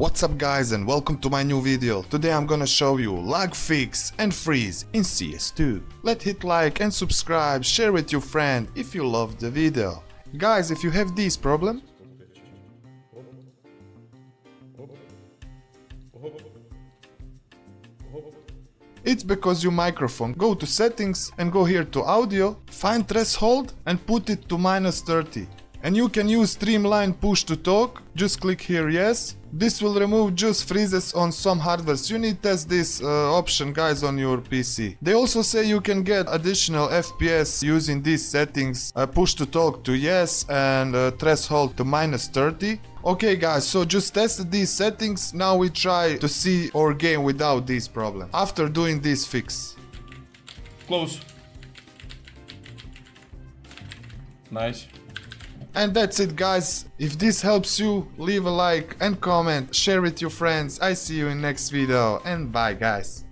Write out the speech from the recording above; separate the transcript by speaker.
Speaker 1: What's up guys and welcome to my new video. Today I'm gonna show you lag fix and freeze in CS2. Hit like and subscribe, share with your friend if you loved the video. Guys, if you have this problem, it's because your microphone. Go to settings and go here to audio, find threshold and put it to -30. And you can use streamline push to talk, just click here yes. This will remove just freezes on some hardwares. You need to test this option guys on your PC. They also say you can get additional FPS using these settings, push to talk to yes and threshold to -30. Okay guys, so just tested these settings, now we try to see our game without this problem. After doing this fix.
Speaker 2: Close. Nice.
Speaker 1: And that's it guys. If this helps you, leave a like and comment, share with your friends. I see you in next video and bye guys.